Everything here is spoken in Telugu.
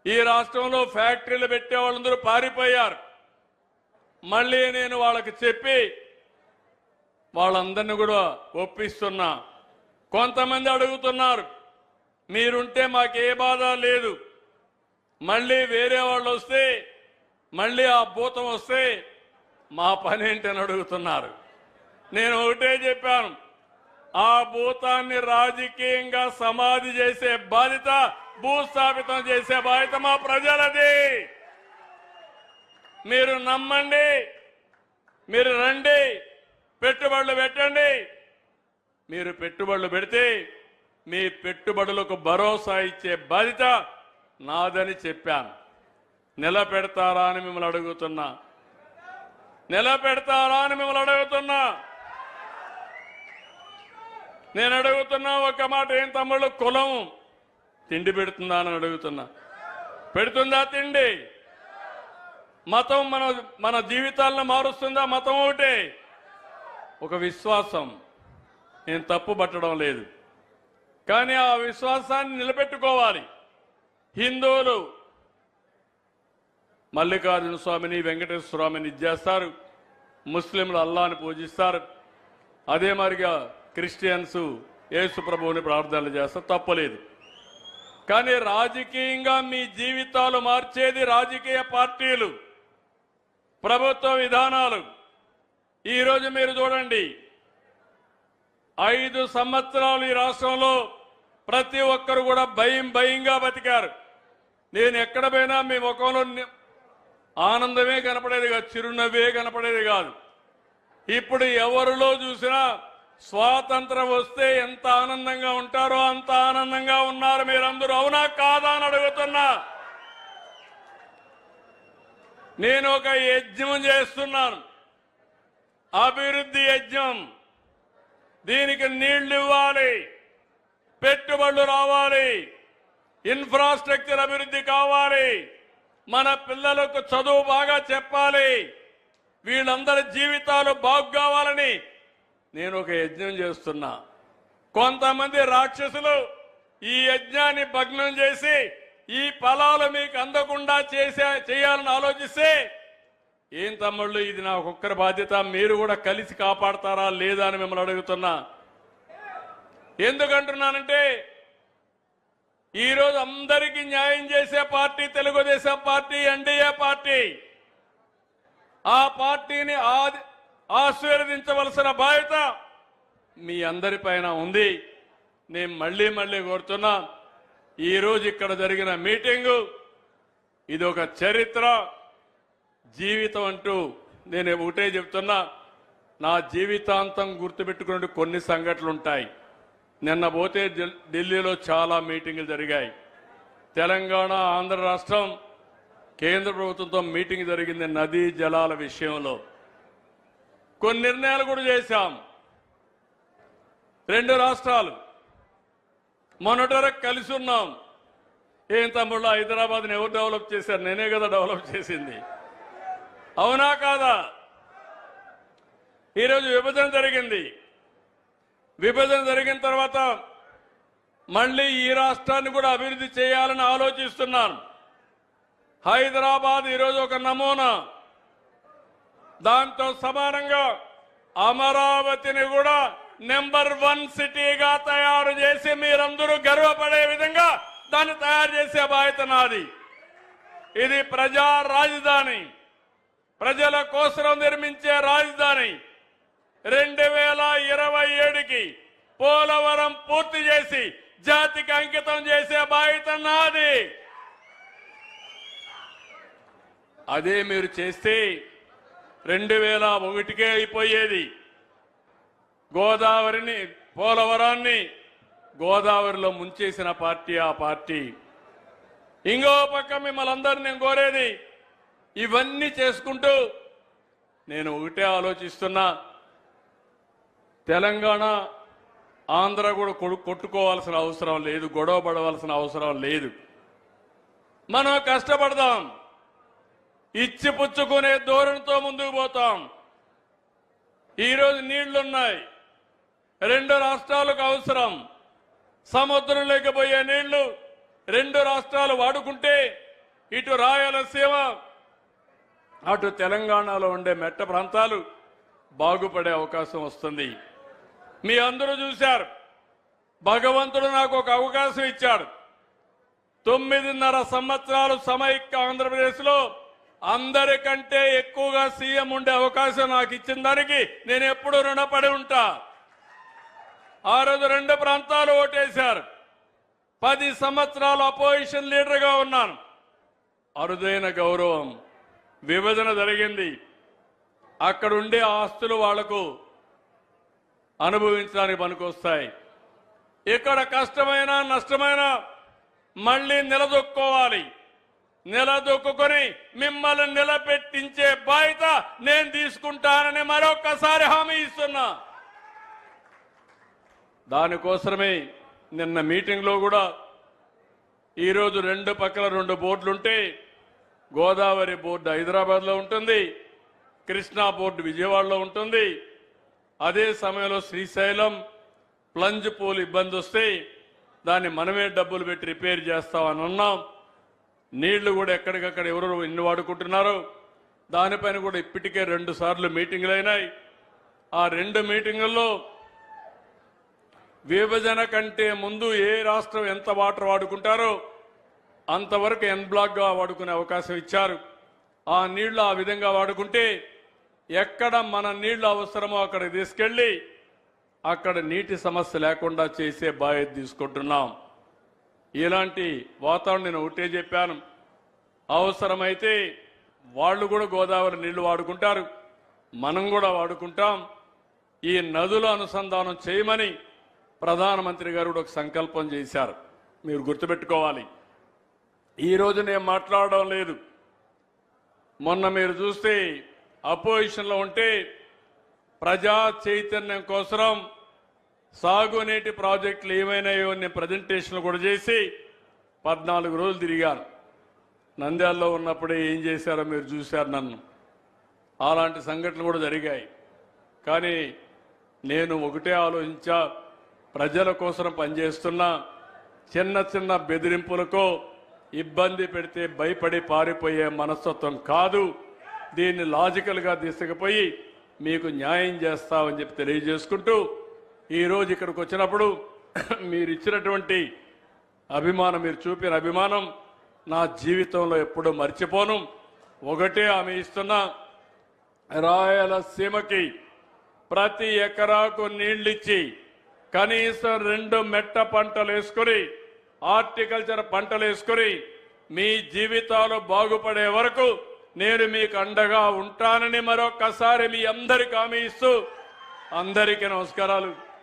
ఈ రాష్ట్రంలో ఫ్యాక్టరీలు పెట్టే వాళ్ళందరూ పారిపోయారు. మళ్ళీ నేను వాళ్ళకి చెప్పి వాళ్ళందరినీ కూడా ఒప్పిస్తున్నా. కొంతమంది అడుగుతున్నారు, మీరుంటే మాకే బాధ లేదు, మళ్ళీ వేరే వాళ్ళు వస్తే మళ్ళీ ఆ భూతం వస్తే మా పని ఏంటని అడుగుతున్నారు. నేను ఒకటే చెప్పాను, ఆ భూతాన్ని రాజకీయంగా సమాధి చేసే బాధ్యత, భూస్థాపితం చేసే బాధ్యత మా ప్రజలది. మీరు నమ్మండి, మీరు రండి, పెట్టుబడులు పెట్టండి. మీరు పెట్టుబడులు పెడితే మీ పెట్టుబడులకు భరోసా ఇచ్చే బాధ్యత నాదని చెప్పాను. నిలబెడతారా అని మిమ్మల్ని అడుగుతున్నా, నిలబెడతారా అని మిమ్మల్ని అడుగుతున్నా. నేను అడుగుతున్నా ఒక మాట, ఏం తమ్ముళ్ళు, కులం తిండి పెడుతుందా అని అడుగుతున్నా. పెడుతుందా తిండి? మతం మన జీవితాలను మారుస్తుందా? మతం ఒకటే, ఒక విశ్వాసం. నేను తప్పు పట్టడం లేదు, కానీ ఆ విశ్వాసాన్ని నిలబెట్టుకోవాలి. హిందువులు మల్లికార్జున స్వామిని, వెంకటేశ్వర స్వామిని చేస్తారు, ముస్లింలు అల్లాని పూజిస్తారు, అదే మరిగా క్రిస్టియన్స్ యేసు ప్రభువుని ప్రార్థనలు చేస్తారు, తప్పలేదు. కానీ రాజకీయంగా మీ జీవితాలు మార్చేది రాజకీయ పార్టీలు, ప్రభుత్వ విధానాలు. ఈరోజు మీరు చూడండి, 5 సంవత్సరాలు ఈ రాష్ట్రంలో ప్రతి ఒక్కరు కూడా భయంగా బతికారు. నేను ఎక్కడ పోయినా మీ ముఖంలో ఆనందమే కనపడేది కాదు, చిరునవ్వే కనపడేది కాదు. ఇప్పుడు ఎవరిలో చూసినా స్వాతంత్రం వస్తే ఎంత ఆనందంగా ఉంటారో అంత ఆనందంగా ఉన్నారు మీరందరూ. అవునా కాదా అని అడుగుతున్నా. నేను ఒక యజ్ఞం చేస్తున్నాను, అభివృద్ధి యజ్ఞం. దీనికి నీళ్లు ఇవ్వాలి, పెట్టుబడులు రావాలి, ఇన్ఫ్రాస్ట్రక్చర్ అభివృద్ధి కావాలి, మన పిల్లలకు చదువు బాగా చెప్పాలి, వీళ్ళందరి జీవితాలు బాగు కావాలని నేను ఒక యజ్ఞం చేస్తున్నా. కొంతమంది రాక్షసులు ఈ యజ్ఞాన్ని భగ్నం చేసి ఈ ఫలాలు మీకు అందకుండా చేయాలని ఆలోచిస్తే, ఏం తమ్ముళ్ళు, ఇది నా ఒక్కరి బాధ్యత, మీరు కూడా కలిసి కాపాడతారా లేదా అని మిమ్మల్ని అడుగుతున్నా. ఎందుకంటున్నానంటే, ఈరోజు అందరికీ న్యాయం చేసే party Telugu Desam party, NDA party. ఆ పార్టీని ఆశీర్వదించవలసిన బాధ్యత మీ అందరిపైన ఉంది. నేను మళ్ళీ కోరుతున్నా, ఈరోజు ఇక్కడ జరిగిన మీటింగు ఇది ఒక చరిత్ర, జీవితం అంటూ నేను ఒకటే చెప్తున్నా. నా జీవితాంతం గుర్తుపెట్టుకునే కొన్ని సంఘటనలు ఉంటాయి. నిన్న పోతే ఢిల్లీలో చాలా మీటింగులు జరిగాయి. తెలంగాణ, ఆంధ్ర రాష్ట్రం, కేంద్ర ప్రభుత్వంతో మీటింగ్ జరిగింది నదీ జలాల విషయంలో. కొన్ని నిర్ణయాలు కూడా చేశాం. 2 రాష్ట్రాలు మొన్నటి వరకు కలిసి ఉన్నాం. ఏం తమ్ముళ్ళు, హైదరాబాద్ని ఎవరు డెవలప్ చేశారు? నేనే కదా డెవలప్ చేసింది, అవునా కాదా? ఈరోజు విభజన జరిగింది. విభజన జరిగిన తర్వాత మళ్ళీ ఈ రాష్ట్రాన్ని కూడా అభివృద్ధి చేయాలని ఆలోచిస్తున్నాను. హైదరాబాద్ ఈరోజు ఒక నమూనా. దాంతో సమానంగా అమరావతిని కూడా నెంబర్ 1 సిటీగా తయారు చేసి మీరందరూ గర్వపడే విధంగా దాన్ని తయారు చేసే బాధ్యత నాది. ఇది ప్రజా రాజధాని, ప్రజల కోసం నిర్మించే రాజధాని. 2027కి పోలవరం పూర్తి చేసి జాతికి అంకితం చేసే బాధ్యత నాది. అదే మీరు చేస్తే 2001కే అయిపోయేది. గోదావరిని, పోలవరాన్ని గోదావరిలో ముంచేసిన పార్టీ ఆ పార్టీ. ఇంకో పక్క మిమ్మల్ని అందరినీ నేను కోరేది, ఇవన్నీ చేసుకుంటూ నేను ఒకటే ఆలోచిస్తున్నా, తెలంగాణ, ఆంధ్ర కూడా కొట్టుకోవాల్సిన అవసరం లేదు, గొడవ పడవలసిన అవసరం లేదు. మనం కష్టపడదాం, ఇచ్చి పుచ్చుకునే ధోరణితో ముందుకు పోతాం. ఈరోజు నీళ్లున్నాయి, 2 రాష్ట్రాలకు అవసరం. సముద్రం లేకపోయే నీళ్లు 2 రాష్ట్రాలు వాడుకుంటే ఇటు రాయలసీమ అటు తెలంగాణలో ఉండే మెట్ట ప్రాంతాలు బాగుపడే అవకాశం వస్తుంది. మీ అందరూ చూశారు, భగవంతుడు నాకు ఒక అవకాశం ఇచ్చాడు. 9.5 సంవత్సరాలు సమైక్య ఆంధ్రప్రదేశ్లో అందరికంటే ఎక్కువగా సీఎం ఉండే అవకాశం నాకు ఇచ్చిన దానికి నేను ఎప్పుడూ రుణపడి ఉంటా. ఆ రోజు 2 ప్రాంతాలు ఓటేశారు. 10 సంవత్సరాలు అపోజిషన్ లీడర్గా ఉన్నాను. అరుదైన గౌరవం. విభజన జరిగింది. అక్కడుండే ఆస్తులు వాళ్లకు అనుభవించడానికి పనికొస్తాయి. ఇక్కడ కష్టమైన నష్టమైన మళ్ళీ నిలదొక్కోవాలి. నిలదొక్కుని మిమ్మల్ని నిలబెట్టించే బాధ్యత నేను తీసుకుంటానని మరొక్కసారి హామీ ఇస్తున్నా. దానికోసమే నిన్న మీటింగ్లో కూడా ఈరోజు 2 పక్కల 2 బోర్డులుంటే గోదావరి బోర్డు హైదరాబాద్లో ఉంటుంది, కృష్ణా బోర్డు విజయవాడలో ఉంటుంది. అదే సమయంలో శ్రీశైలం ప్లంజ్ పూల్ ఇబ్బంది వస్తే దాన్ని మనమే డబ్బులు పెట్టి రిపేర్ చేస్తామని అన్నాం. నీళ్లు కూడా ఎక్కడికక్కడ ఎవరు ఎన్ని వాడుకుంటున్నారో దానిపైన కూడా ఇప్పటికే 2 సార్లు మీటింగులు అయినాయి. ఆ 2 మీటింగుల్లో విభజన కంటే ముందు ఏ రాష్ట్రం ఎంత వాటర్ వాడుకుంటారో అంతవరకు ఎన్ బ్లాక్గా వాడుకునే అవకాశం ఇచ్చారు. ఆ నీళ్లు ఆ విధంగా వాడుకుంటే ఎక్కడ మన నీళ్లు అవసరమో అక్కడ తీసుకెళ్లి అక్కడ నీటి సమస్య లేకుండా చేసే బాధ్యత తీసుకుంటున్నాం. ఇలాంటి వాతావరణం నేను ఒకటే చెప్పాను. అవసరమైతే వాళ్ళు కూడా గోదావరి నీళ్లు వాడుకుంటారు, మనం కూడా వాడుకుంటాం. ఈ నదుల అనుసంధానం చేయమని ప్రధానమంత్రి గారు కూడా ఒక సంకల్పం చేశారు. మీరు గుర్తుపెట్టుకోవాలి. ఈరోజు నేను మాట్లాడడం లేదు. మొన్న మీరు చూస్తే అపోజిషన్లో ఉంటే ప్రజా చైతన్యం కోసం సాగునీటి ప్రాజెక్టులు ఏమైనాయో నేను ప్రజెంటేషన్లు కూడా చేసి 14 రోజులు తిరిగాను. నంద్యాలలో ఉన్నప్పుడే ఏం చేశారో మీరు చూశారు నన్ను. అలాంటి సంఘటనలు కూడా జరిగాయి. కానీ నేను ఒకటే ఆలోచించా, ప్రజల కోసం పనిచేస్తున్నా. చిన్న చిన్న బెదిరింపులకో ఇబ్బంది పెడితే భయపడి పారిపోయే మనస్తత్వం కాదు. దీన్ని లాజికల్గా తీసుకుపోయి మీకు న్యాయం చేస్తామని చెప్పి తెలియజేసుకుంటూ ఈరోజు ఇక్కడికి వచ్చినప్పుడు మీరు ఇచ్చినటువంటి అభిమానం, మీరు చూపిన అభిమానం నా జీవితంలో ఎప్పుడూ మర్చిపోను. ఒకటే హామీ ఇస్తున్నా, రాయలసీమకి ప్రతి ఎకరాకు నీళ్ళిచ్చి కనీసం 2 మెట్ట పంటలు వేసుకొని హార్టికల్చర్ పంటలు వేసుకొని మీ జీవితాలు బాగుపడే వరకు నేను మీకు అండగా ఉంటానని మరొక్కసారి మీ అందరికీ హామీ ఇస్తూ అందరికీ నమస్కారాలు.